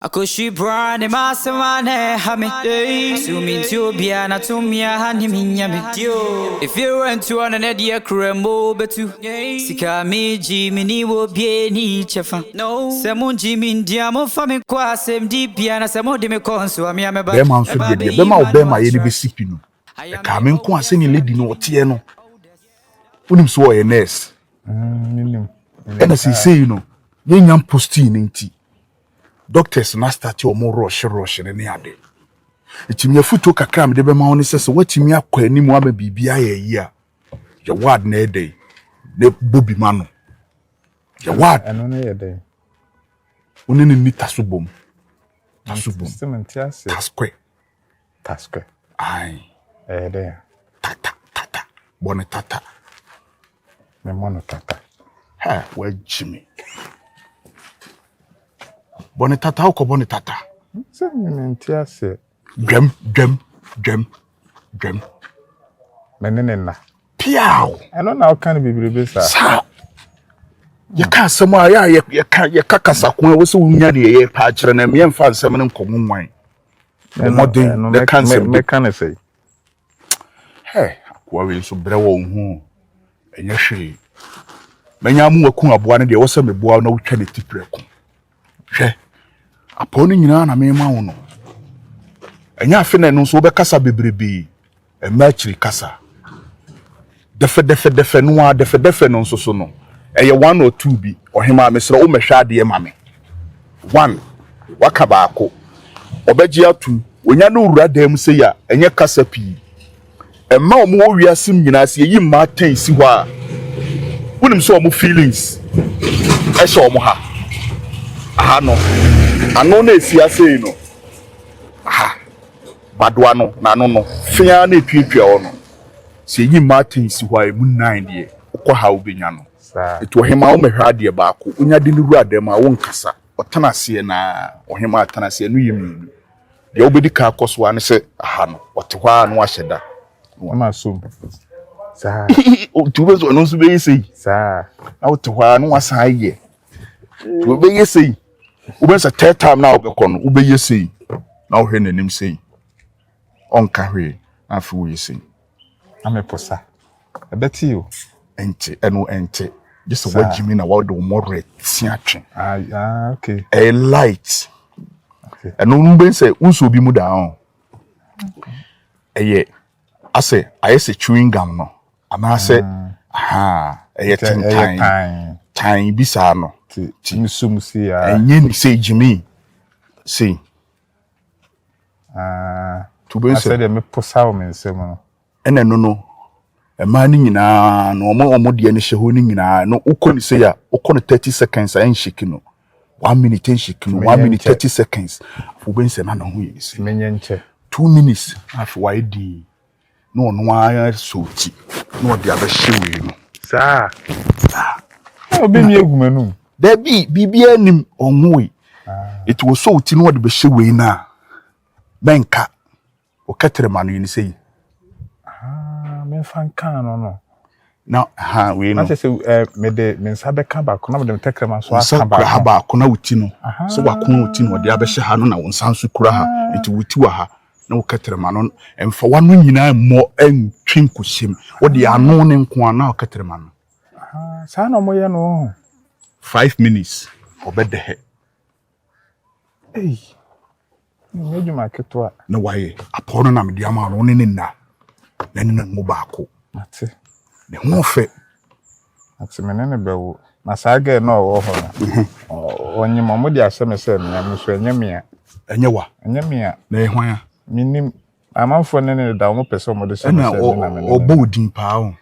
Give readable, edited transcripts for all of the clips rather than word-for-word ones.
Akoshi brand masamane hame Sumi tubia na tumia hani minyame If you went to an edia krembo betu Sika miji mini wo bie ni chefa Semu jimi ndiamo fami kwa semdi bia na semu dime konsu wa miyame ba Bema nso de bema obema ye ni besipi no ka me nko ase ni lady no ote no unim so wo ye nurse ena say no ye nyam posti ni nti doctors na start o mo rush ne ade etimi afuto kakra me de bema woni sese watimi akwa animu aba bibia ye yi a ye ward na ede ne bobi mano ye ward eno na ye de oni ni mita so bom system ntiase taskwe ai de tata Bonee tata me mono tata ha wa jimi Bonee tata uko Bonee tata system ntiase gem menene na piao eno na okan bibirebe sa ye ka samo aya ye ka kasakon wo se wunya de ye pa kire na me mfa nsem ne nkomunwan modern the cancer me can say hey Akua we so bre wo hu enye hwe menya mu waku aboa ne de wo se meboa na wotwa ne tipreko hwe aponi nyina na me ma wo no enya afi na no so be kasa bebrebe e ma chiri kasa defe no defe no so no eye 1 or 2 bi ohima mesere o mehwa ade ma me 1 waka baako obeji atu onya no wura dem se ya enye kasa pi emma o mo wiasim nyina se yi ma tan si ho a unim so o mo feelings e so o mo ha aha no ano na esi ase no aha badwa no na no fia na etwetwa o no se yi ma tan si ho a emu 9 de ukọ ha obenya no eto ohima o mehwa de baako onya de ni wura dem a won kasa otana se na ohima atana se no yim de obedi ka akoso ane se aha no ote hwa no ahyeda ma so sa o tubezo no so be yesi sa na ote hwa no wasan ye to be yesi ubensa third time na obekọ no ube yesi na ohwe nanim sei onka hwe afi wo yesi ameposa ebeti o ente just what you mean about the more tiatwe okay a light okay eno mbe say unso bi mu down eye ase ayese chewing gum no ama se eye time bisa no ti misumusi ya enye ni say jimi say to be say me posa o mensem no ene no ema ni nyina no omo de ne hyeho ni nyina no ukoni say ya ukoni 30 seconds a enshiki no 1 minute enshiki no 1 minute 30 seconds fuben se na no ho yesi menye nche 2 minutes afi why di no ono aya soti no de abehye no sa obi mi egumanu da bibia nim onwe it was so ti no de behye we na benka o ketere manu ni sei me fan kan no na we no na se me de me nsabe ka ba ko na me tekrema so aka ba ko na wuti no so wa ko wuti no de abehye ha no na wonsan so kura ha enti wuti wa ha na wo ketere manu emfa wano nyina mo entwin kohyem wo de ano ne nko na wo ketere manu sa na mo ye no 5 minutes obede he me djuma ketwa na waye apono na me de ama no ne na ngo baako ate ne ho fe ate menene bewo na saga na wo ho na onye mo de aseme se me so enyemia enyewa enyemia na ehwan minim amanfo ne da mo pese mo de se na obo odin pa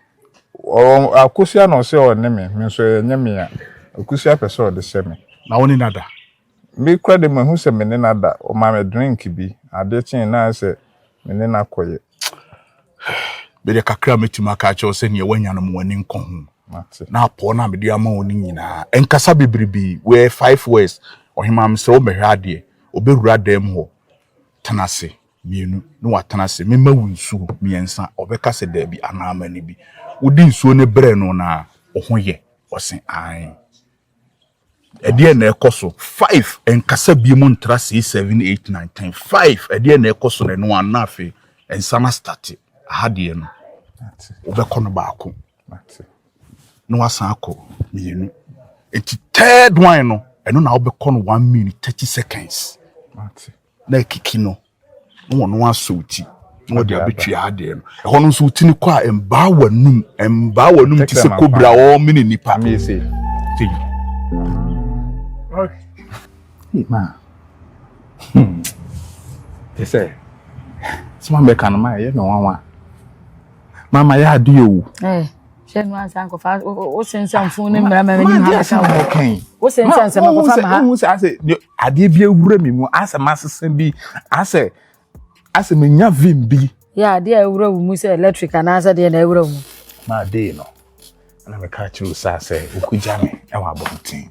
o akosia no se o ne me so enyemia akosia pese o de se me na woni nada me kwa de mahu se menene nada o ma me drink bi ade chin na se menene akoye bede kakra metima ka che ose ne wanya no mo ani nko ho na apo na me de ama oni nyina enkasa bebribi we 5 words ohima mse o mehwa ade obewura dem ho tanase mienu no watanase mema wunsu miensa obeka se da bi anama ni bi odi nsuo ne bre no na ohoye ose ai Ede na ekoso 5 enkasa bi mu ntra 6 7 8 9 10 5 ede na ekoso na no anafe ensama start ahade no obekono baako no wasan akọ mienu enti third one no eno na obekono 1 minute 30 seconds na kiki no no asoti no de abetwi ahade no ehọ no so utini kọ a emba wanum ti se kobra o mini nipa me say ma they say small mechanic ma ye no wan mama ya do you she no answer ko fa o sensan fun ni mra ma ni ha ka o sensan se ma ko fa ma ha say ade bi ewura mi mu asa masesen bi asa me nya vim bi ya ade ewura mu se electric na asa de na ewura mu ma de no na me ka chiru sa say okuja me e wa bontin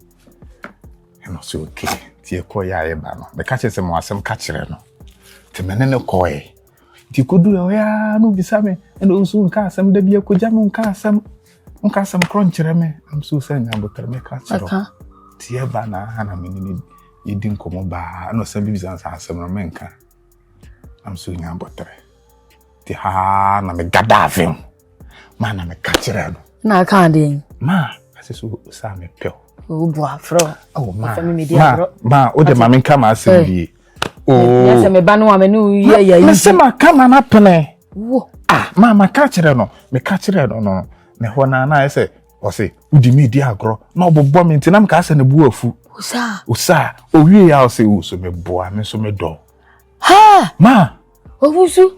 no so okay tie ko ya e ba no me ka che se mo asem ka kire no te menene ko e ti kodu ya no bisa me and also nka asem da bia koja me nka asem crunchire me am so say nya botere me ka chiro tie ba na na me ni yidin komo ba no asem bisa sa asem no me nka am so nya botere ti ha na me gadavim ma na me ka chire no na ka ndin ma ase so sa me peo o boa fro oh ma o de ma me nka ma asem bi oh yes me ba no amenu ye me se ma kama na pene wo ma ka kire no me ka kire no me ho na ese o se udi me di agro na obobbo me ntinam ka ase na bu afu osa o wie ya o se wo so me boa me so me do ha ma o busu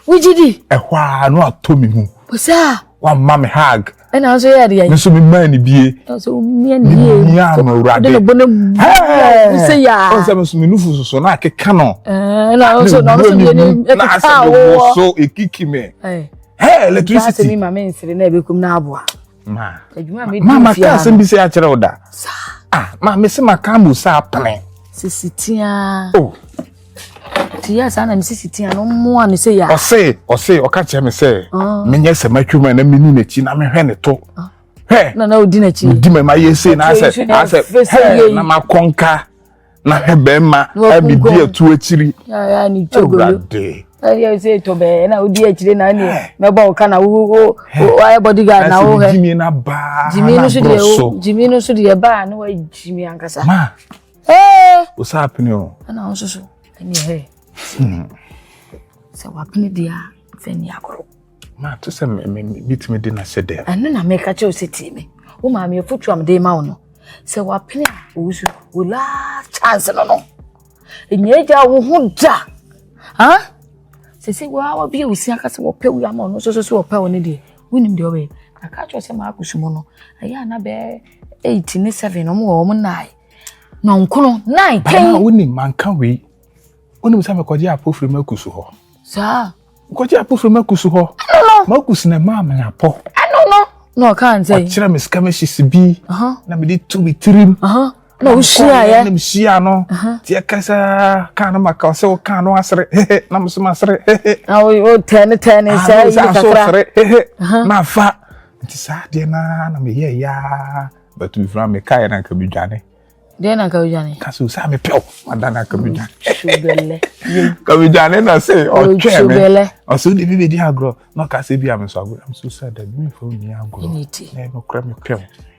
wujidi ehwa no atomi hu osa wa ma me hug na so ya de ya me so me man bie so me ni ya ma urade o se ya o se me so me nufu so na akeka no na so ni na ase so ekiki me electricity me ma me nsire na ebekum na aboa ma adwuma me ma ka asem bi se a kire oda ma me se maka mu sa apene sisitia tia sana msisitia no mo anu se ya ose o ka kire me se menye se matwuma na meni na chi na me hwe ne to na odi na chi odi ma yese na ase na makonka na hebema abi dia tu akiri ya ni chogolo ya say to be na odi akiri na ni me ba o kana wo ay bodyguard na wo he jimi na ba jimi no so de ba na wa jimi ankasa ma what's happening ana on so ani he so wa pene dia feni akoro ma to se me bitime de na sede ana na me ka che o seti me wo ma me fotu am de ma wo no se wa pene ozu wo la chance no enyeja wo hu da ha se wa bi o si aka se wo pe wo ama no so wo pe wo ne de wonim de obe aka cho se ma akusumo no aya na be 87 no mo 9 no nkono 9 kan wonim manka we wonim se me koje apofre makusu ho sa koje apofre makusu ho makusu na ma ma apo no kan say kira me skama shisibi na me di tu bitrim na ushia ya na me shia no ti akasa kan ma ka se o kan no asre na me so masre na o ten say kakra na fa ti sa de na me ye ya but we from me kai na ka bidwane de na ka bidwane ka so sa me pe madana ka bidwane shubele ka bidwane na say o cheme o so de bi di agro no ka se bi am so agro am so sad that me for me agro na me kra me pe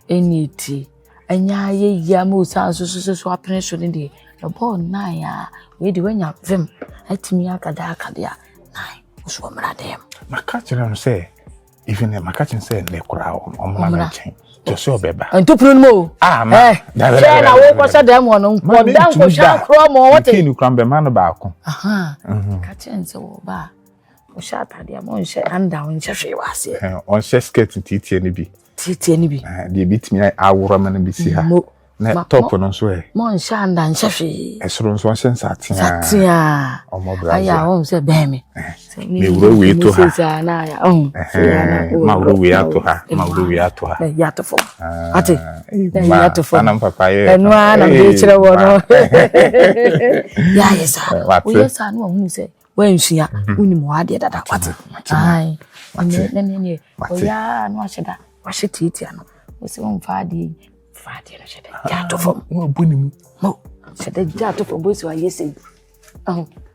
eniti anya ye ya mo sa so apene so ne de bo na ya we de wanya vim atimi akada ya nai so mra dem makachira no say even makachin say ne kura o mra chen to so beba antopro mo ma na wo ko sa dem wono nko dan ko sha kro mo wote kinu krambe man ba ko kachin se wo ba o sha ta dia mo nche anda on nche hwe wase on she skirt titie ni bi de bitimi aworo man bi si ha na top no so mo nche anda nche hwe esoro so nche satia o mo bra aya o se be me me wuro we to ha sa na ya ma wuro we ato ha ya to fo ati ya to fo ana papa ye enu ana be kire wo no ya yesa o yesa no hu se wanhia uni mo ade dada kwati ai ne o ya no aheda wahye titia no o se won fa ade faade no shede jato fom no buni mo shede jato fom bosi wa yesi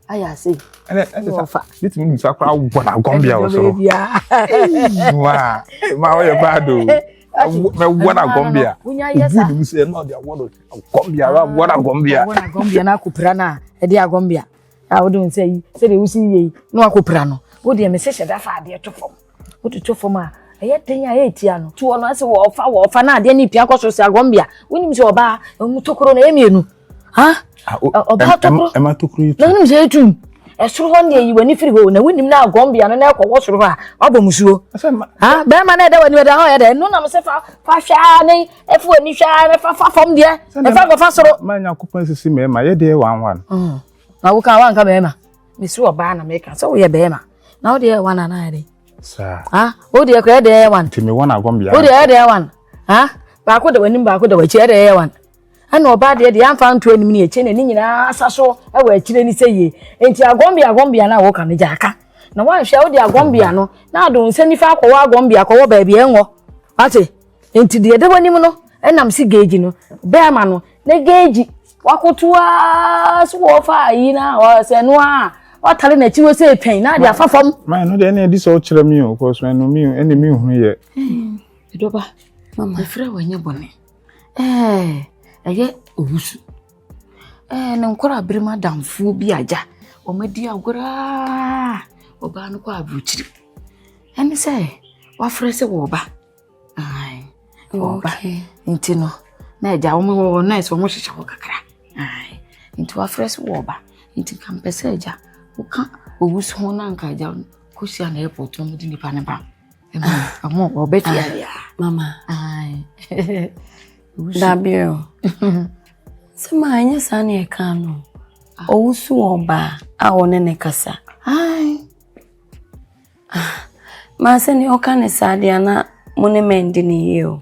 aya sei and fa bit me so kwa wona gombia wo so wa ma wo ye bado me wona gombia buni mu se no dia wona gombia na akopra na e dia gombia a wo don sei se de usi yi no akopra no wo de me se shede faade to fom wo to fom a eye den ya etia no to no ase wo fa na ade ni pia koso se agombia wonim se oba mu tokoro na emienu ha oba tokoro e ma tokoro yi na wonim se etum esoro ho ne yi wani firi ho na wonim na agombia no na ekwo soro ha obomusuo ha be ma na de wani da ho ya de no na me se fa hwa ne efu ani hwa na fa fom de e fa go fa soro ma nya kopon sisi me ma ye de wan na wo ka wan ka be ma me si oba na me ka so wo ye be ma na wo de wan na ya de sa o de ko de wan ti me wona gombia o de wan ba ko de wanim ba ko de wachi de wan ana oba de amfa nto anim ne eche ne nyina asaso e wa akire ni seye enti agombia na wo ka ne jaka na wan hwa o de agombia no na ado nse ni fa akwa agombia akwa ba bia enwo ate enti de wanim no enam si geji no be ama no ne geji wakotua so wo fa yi na wa se no a watale na chi wo se pen na de afafam man no de na di so kire mi o cause man no mi ene mi hu ye edoba mama efra wanya bone eye owusu na nkora abirima damfo bi aja o madi agora oba no kwa abuchiri ene se wa frese wo ba ai oba intino na eja wo nice wo hyehyɛ wo kakra ai into wa frese wo ba into kampese eja uka owusu ho na nka eja kosia na airport no di nipa ne ba amo obeti ya mama ai dabio sema anya sana e kanu owusu oba a wona ne kasa ai ma se ni oka ne sadia na mone mendi ni yo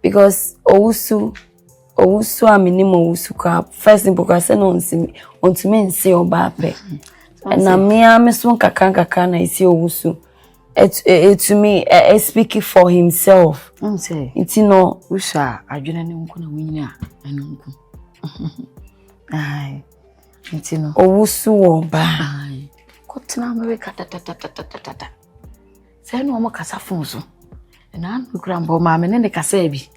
because owusu aminimo owusu ka first because no ntimi nsi oba pe na mia meso kaka na isi owusu to me speaking for himself say intino usha adwene ne nko na winyina anunku ai intino owusu oba ai kotena me ka tata say no mo kasa fonso na anu kura mbo ma me ne kasa bi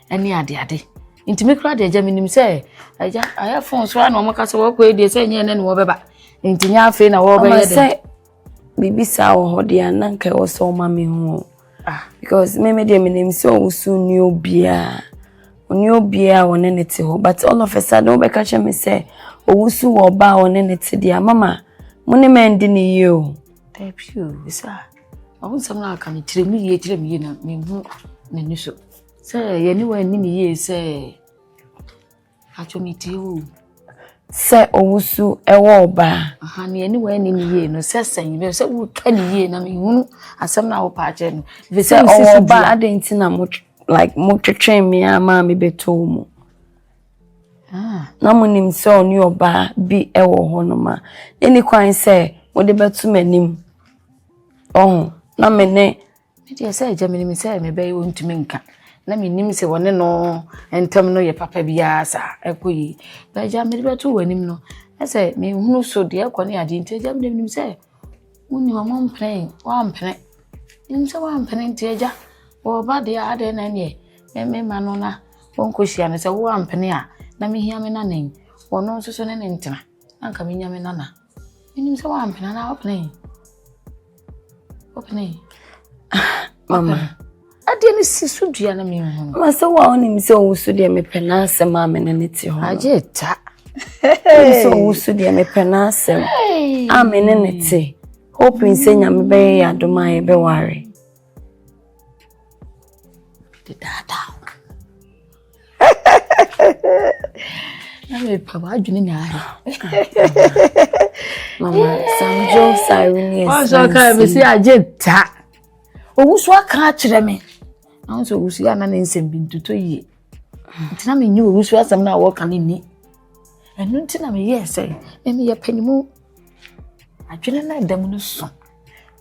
ani ade intimi kura de jaminim say aja aya fonso anu mo kasa wo ko edi say nye ne wo beba intinya afi na wo be ye bibi sa wo dia nanka wo so ma me hu because me de menim se owusu ni obia won ne te ho but all of a sudden we be catch me say owusu wo ba won ne te dia mama mune mendi ni yo tepio isa awon sam na aka ni kire mi ye na me hu na ni so say ye ni wa ni ye say acho mi ti o se owusu ewo oba aha ne ani wa ni ye no se san be se wo ka ni ye na me hu asam na wo pa ache no ve se oba adenti na mo like mo twetwe me ama me beto mu na mo nim se oni oba bi ewo ho no ma eni kwan se wo de beto manim na me ne dia se ja me se me be wo ntumi nka na me nim se wone no entam no ye papa bia sa ekoyi ba ja me beto wanim no ese me hunu so de ekone ade ntia ja me nim se woni wa mom plan wa mpene nim se wa mpene ntia ja wo ba de ade na ne me ma no na wonko hia ne se wo mpene a na me hia me na nen wono so so ne ntina anka me nya me nana nim se wa mpene na open mama ade ne sisu dua na me hu ma se wa onim se owusu de me pena asem a me ne ti ho aje ta so owusu de me pena asem a me ne ti hoping se nya me be ya doma ye be ware dada na me pa ba adwene na ari mama samjo sirene so ka me si aje ta owusu aka kire me na so owusu ya na nsem bi ntuto yie ntina me nyi owusu asem na wo ka ni enu ntina me ye say me ye panimu adwene na dam no so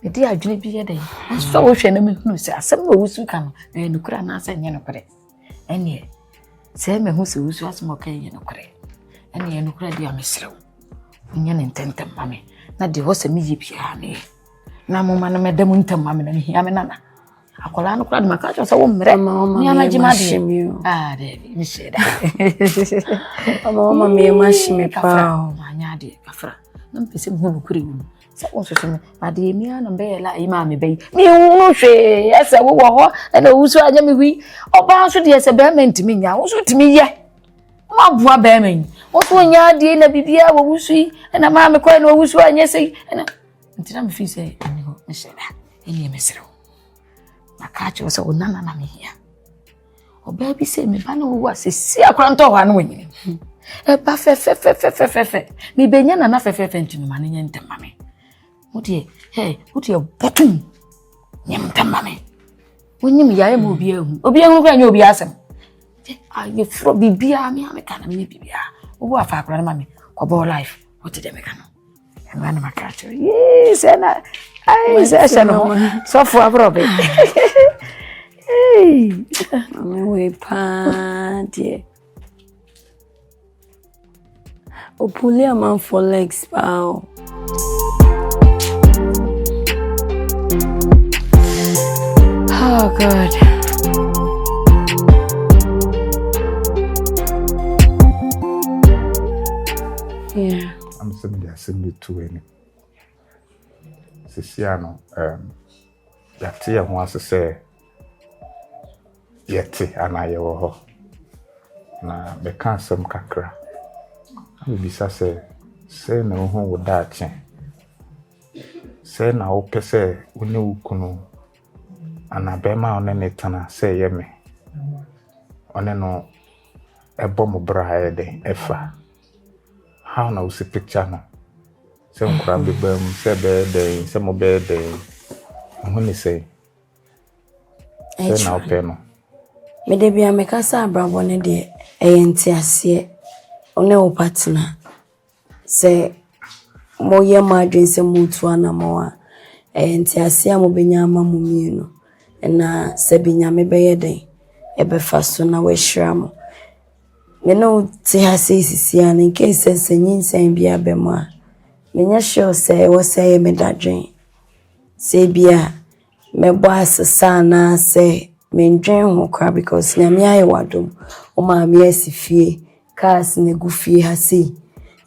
me di adwene bi ye den so wo hwe na me hunu se asem na owusu ka no nukura na asa nye nukure ene Say me who so was more can no cray. And you no credit am slow. Yen intent mammy. Not the horse a me piano. Na mama na madam unta mammy and he am nana. Akola no crowd my catch so mama you. Ah, Davy, me said that. Mama me mashime pa. Manya de kafra. No person who could you. So also some ade me an be la ima me be. Me unu hwe, yes e wo ho na wusu anya me wi. Oba so de yes be me ntimi nya. Wo so timi ye. Ma bua be me. Wo so nya ade na bibia wo wusu yi. Na ma me kwa na wusu anya sei. Na ntina me fi say ani ho me say that. Eni me sero. Na catch was so nana na me here. O baby say me ba na wo asesi akora nto ho anu nyini. E ba fe. Me benya na fe ntimi ma ne ntem ma me. What ye bottom? Yam tamame. When you ya mo bia hu. Obi hu kwa nya obi asem. You fro bibia me ameka me bibia. Wo afa akra na mame. Kobo life. What did them can? And when my catcher. Yes, and I say no. So for abrobe. Hey. Mama we pa die. O pulley a man for legs pao. Oh, God. Yeah. I'm sending the assembly to any. Sisiano, yati ya mwase se yeti anaye woho. Na beka asem kakra. Bisa se na uhu wodache. Se na opese une ukunu. Anabema onene tana se yeme. Oneno ebo mo bra de efa. How na usi picture no. Se nkura bebam se be de se mo be de. Honi se. Se na ope no. Me de bia me kasa abrabo ne de enti ase. One wo partner. Se mo ye madwen se mutu anamo a enti ase mo benya amamu mienu. Na sebinya me beye den ebe faso na we hram me no ti ha sisi an in case senyin sen bia be mo a me nya sure say wo say me dadwen say bia me bo asesa na say me ndwen ho kwa because na me aye wadom o ma me asifie cars ne gufie ha sei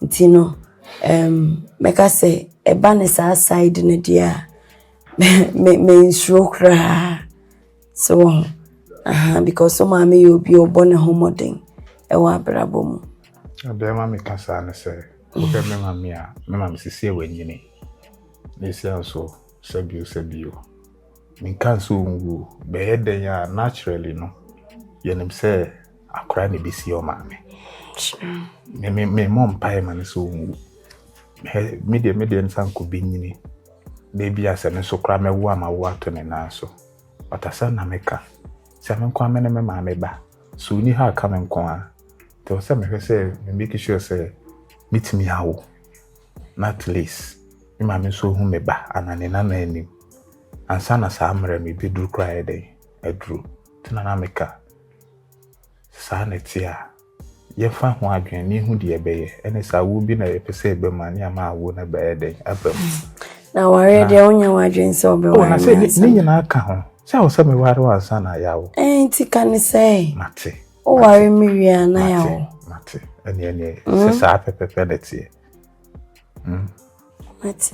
ntino me ka say eba ne sa side ne dia me shrokra. So, because so mommy you be born a homoding, a wabrabum. There, mammy Cassana say, okay, mamma, mamma, Missy, when you need. They say also, said you. Me can't soon woo, bed they are naturally no. Yenim say, I cry me be see your mammy. Me mom pie man so median son could be in it. Baby, I said, so cry me warm my water and answer. But I said, Nameka, Simon Quamene Mameba, so you have come and qua. There was some who say, make sure say, meet me how. Not least, you mammy so whom me ba, and an enamel. And son as I me be do cry a day, a drew. Tinameka. Son, it's here. Ye find one dream, you who dear bay, and it's a would be a episode man, Yama won't a bad day. Now, already on your wadrin so be. Oh, I said, it's me and I come. So, some of what was an ayao. Ain't he can say, Mate. Oh, I remember now. Mate, and says I pepperity. Mate.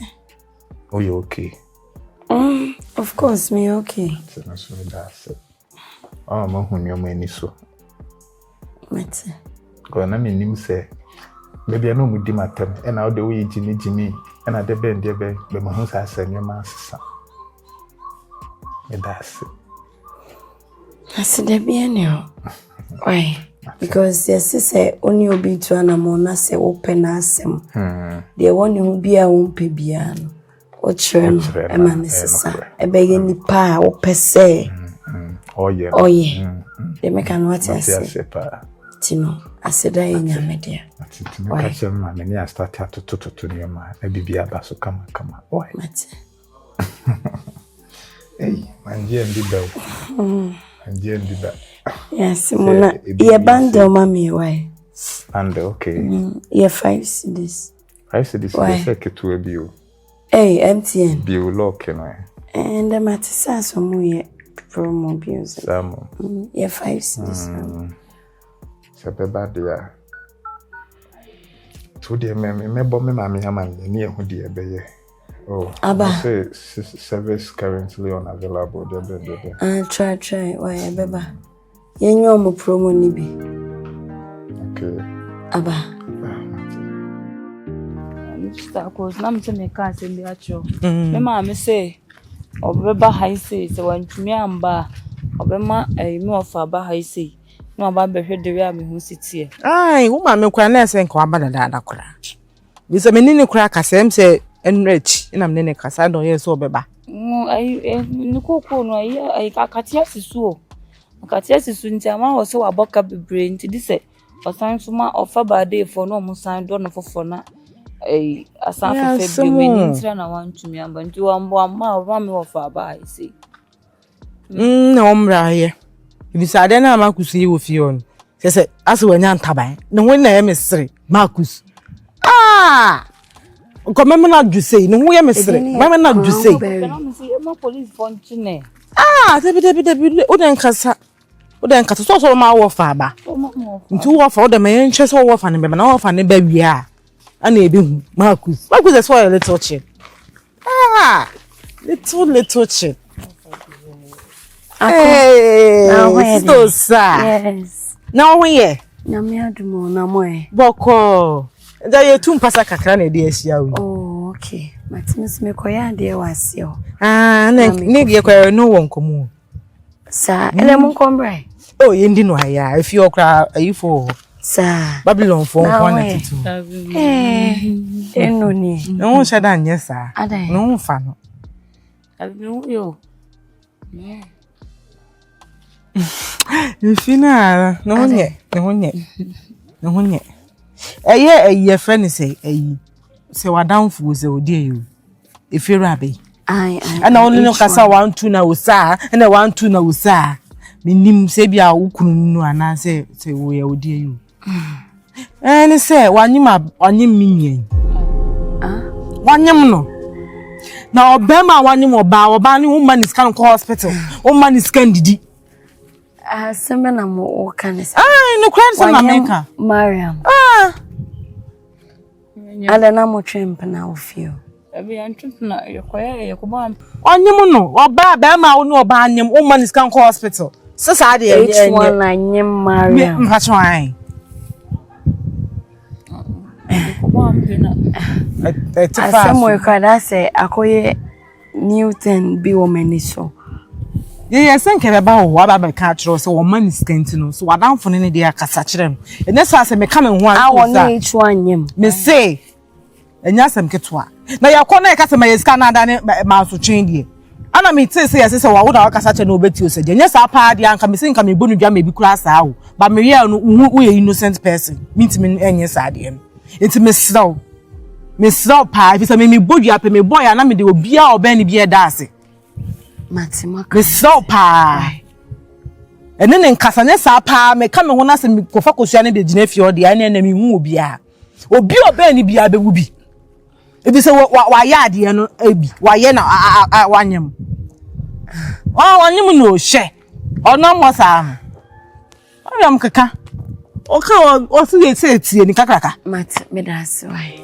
Oh, you okay? Of course, me okay. Oh, my whom your money so. Mate. Go on, I mean, him say, maybe I know with him at them, and out the way Jimmy, and at the bend, dear bay, but my house has sent your master. That's it. I said, there be any. Why? Because your sister only will be to an amona say open as him. The one who be a won't pay biano. Or churn, a man is a begging the pa or per se. Oh, yeah. Oh, yeah. They make an what I say. Tino, I said, I in your media. Why, many I started to near my baby abaso come. Why, Mate. Hey, my dear, and did that. And dear, did that. Yes, Mona. Yeah, bundle, mommy, why? Bundle, okay. Yeah, 5 CDs. 5 CDs. Why? Say to a bill. Hey, MTN. Bill lock, you know. And the matisa some we promo bills. Some. Yeah, 5 CDs. So bad there. To the me bomb me mammy haman near who dear be. Oh, Abba. Say service currently unavailable. Try. Why, Beba? You know my promo nibi. Okay. Abba. Mr. Cause nam to me can't send the actual. Me mamma say, or Beba high say, so when to me amba, or Bema a more for Abba high say. No, about the head the ram who sits here. Ai, woman me kwa na sen kwa bana da kura. Bi se menini kura kasem se enrich ina menene kasa don ye so beba. Ni koko no ai akatia sisu. Akatia sisu nti ama wo se waboka bebre nti di se osan so ma ofa ba dey for no mo san do no fofo na asan fefe bi we ni ntira na wantumi amba nti wambo ama wa me ofa ba ai se. Na omra ye. Bisa ade na makusu yi wo fie on. Se ase wanya ntaban. Ne ho na ye mesre makus. Ko meme na dwusei ne ho ye mesre. Meme na dwusei. Na me se ma police fontine. Debi o den kasa. O den kasa so ma wo fa ba. Nti wo fa o de me nche so wo fa ne be na wo fa ne ba wi a. Ana ebi hu makus. Makus is for a little chick. Little chick. Hey, Osaa. Yes. Now we Na me adumo na moe. Boko. Da ye tum pasa kakra na de asia wi. Oh, okay. Matimis me koya de wase o. Ne de kwa no won komu. Sa, ele mon kombre. Oh, ye ndi no aya. If you okra ayifo. Sa. Babylon for 182. Eno ni. No one shada anye sa. Adai. No fa no. Yo. Infina, no honye. Eye friend say say wa down for say odi you. If you rabe. Ai. And only no kasa 1-2 na Osaa, and 1-2 na Osaa. Minim say bia ukunu nu ana say we odi you. And say wanyim minyen. Wanyim no. Na obema wanyim oba ni woman is can call hospital. Woman is candid. Sembe na mo occurrences. No credit na America. Mariam. Ada na mo tremp na ofio. Abi antwent na yokoya yakoba. Onyem no, oba ba ma wo no oba anyem, woman is can call hospital. Sasa de Which one na nyem Mariam? Me mpacho an. Yakoba ampena. Asemo yokada say akoye Newton bi wo maniso. Yeah, senke beba wo aba ka kiro so woman is kentino so wadanfo ne de akasa kirem. Enya so ase me ka me ho an. Awo na echu anyem. Me say enya asem ketwa. Na yakona e kasa ma yeska na ada ne ma so twen die. Ana me tse say yese wa wo da akasa che na obeti osaje. Enya sa pa de anka me say nka me bonu dwa me bi kura sa wo. Ba me ye no wo ye innocent person. Mitimi enye sa de em. Enti me slow. Me slow pa if say me bodu ape me boy na me de obi a oba ni bi e da ase. Matimaka. Me slow pa. Ene ne nkasa ne sa pa me ka me ho na se me kofa kosua ne de gina fie ode ane na me hu obi a. Obi oba ni bi abewu bi. Ebi se wa ya ade no ebi. Wa ye na wanyem. Wanyem no hye. Ono mo sa am. Mariam kaka. Oka o su ye tie ni kakaka. Mat me da so ai.